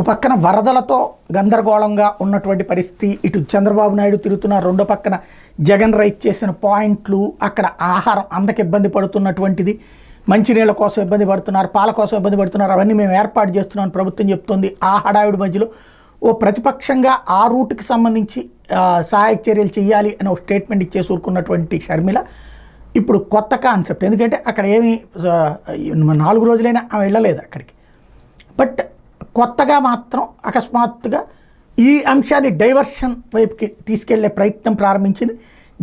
ఒక పక్కన వరదలతో గందరగోళంగా ఉన్నటువంటి పరిస్థితి, ఇటు చంద్రబాబు నాయుడు తిరుగుతున్న, రెండో పక్కన జగన్ రైజ్ చేసిన పాయింట్లు, అక్కడ ఆహారం అందరికి ఇబ్బంది పడుతున్నటువంటిది, మంచినీళ్ళ కోసం ఇబ్బంది పడుతున్నారు, పాల కోసం ఇబ్బంది పడుతున్నారు, అవన్నీ మేము ఏర్పాటు చేస్తున్నామని ప్రభుత్వం చెప్తోంది. ఆ హడావిడి మధ్యలో ఓ ప్రతిపక్షంగా ఆ రూట్కి సంబంధించి సహాయక చర్యలు చేయాలి అని ఒక స్టేట్మెంట్ ఇచ్చేసి ఊరుకున్నటువంటి షర్మిల ఇప్పుడు కొత్త కాన్సెప్ట్, ఎందుకంటే అక్కడ ఏమి 4 రోజులైనా ఆమె వెళ్ళలేదు అక్కడికి, బట్ కొత్తగా మాత్రం అకస్మాత్తుగా ఈ అంశాన్ని డైవర్షన్ వైపుకి తీసుకెళ్లే ప్రయత్నం ప్రారంభించింది.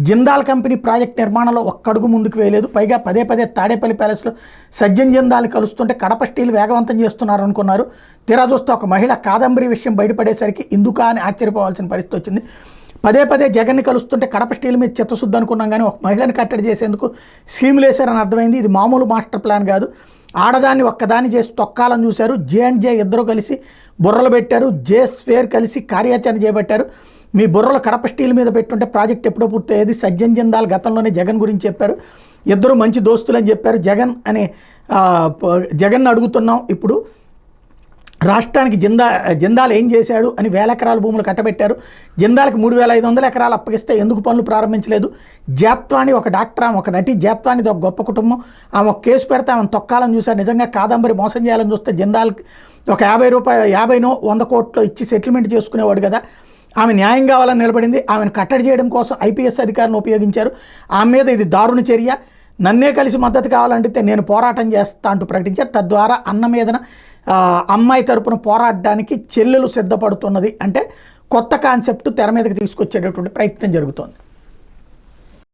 జిందాల్ కంపెనీ ప్రాజెక్ట్ నిర్మాణంలో ఒక్కడుగు ముందుకు వేయలేదు. పైగా పదే తాడేపల్లి ప్యాలెస్లో సజ్జన్ జిందాల్ కలుస్తుంటే కడప స్టీల్ వేగవంతం చేస్తున్నారు అనుకున్నారు. తీరా చూస్తే ఒక మహిళ కాదంబరి విషయం బయటపడేసరికి ఇందుకా అని ఆశ్చర్యపోవాల్సిన పరిస్థితి వచ్చింది. పదే జగన్ని కలుస్తుంటే కడప స్టీల్ మీద చిత్తశుద్ధి అనుకున్నాం, కానీ ఒక మహిళని కట్టడి చేసేందుకు స్కీములు వేశారని అర్థమైంది. ఇది మామూలు మాస్టర్ ప్లాన్ కాదు. ఆడదాన్ని ఒక్కదాన్ని చేసి తొక్కాలని చూశారు. జే ఇద్దరు కలిసి బుర్రలు పెట్టారు. జే స్వేర్ కలిసి కార్యాచరణ చేపట్టారు. మీ బుర్రలు కడప స్టీల్ మీద పెట్టుంటే ప్రాజెక్ట్ ఎప్పుడో పూర్తయ్యేది. సజ్జన్ జిందాల్ గతంలోనే జగన్ గురించి చెప్పారు. ఇద్దరు మంచి దోస్తులు అని చెప్పారు. జగన్ అడుగుతున్నాం ఇప్పుడు, రాష్ట్రానికి జిందాల్ ఏం చేశాడు అని 1000 ఎకరాల భూములు కట్టబెట్టారు. జిందాల్కి 3500 ఎకరాలు అప్పగిస్తే ఎందుకు పనులు ప్రారంభించలేదు? జేత్వాణి ఒక డాక్టర్, ఆమె ఒక నటి, జేత్వాణిది ఒక గొప్ప కుటుంబం, ఆమె ఒక కేసు పెడితే ఆమెను తొక్కాలని చూశారు. నిజంగా కాదంబరి మోసం చేయాలని చూస్తే జిందాల్కి ఒక 50 కోట్లు ఇచ్చి సెటిల్మెంట్ చేసుకునేవాడు కదా. ఆమె న్యాయం కావాలని నిలబడింది. ఆమెను కట్టడి చేయడం కోసం ఐపీఎస్ అధికారిని ఉపయోగించారు. ఆమె మీద ఇది దారుణ చర్య, నన్నే కలిసి మద్దతు కావాలంటే నేను పోరాటం చేస్తా అంటూ ప్రకటించారు. తద్వారా అన్న మీదన అమ్మాయి తరపున పోరాడడానికి చెల్లెలు సిద్ధపడుతున్నది అంటే కొత్త కాన్సెప్ట్ తెర మీదకి తీసుకొచ్చేటటువంటి ప్రయత్నం జరుగుతోంది.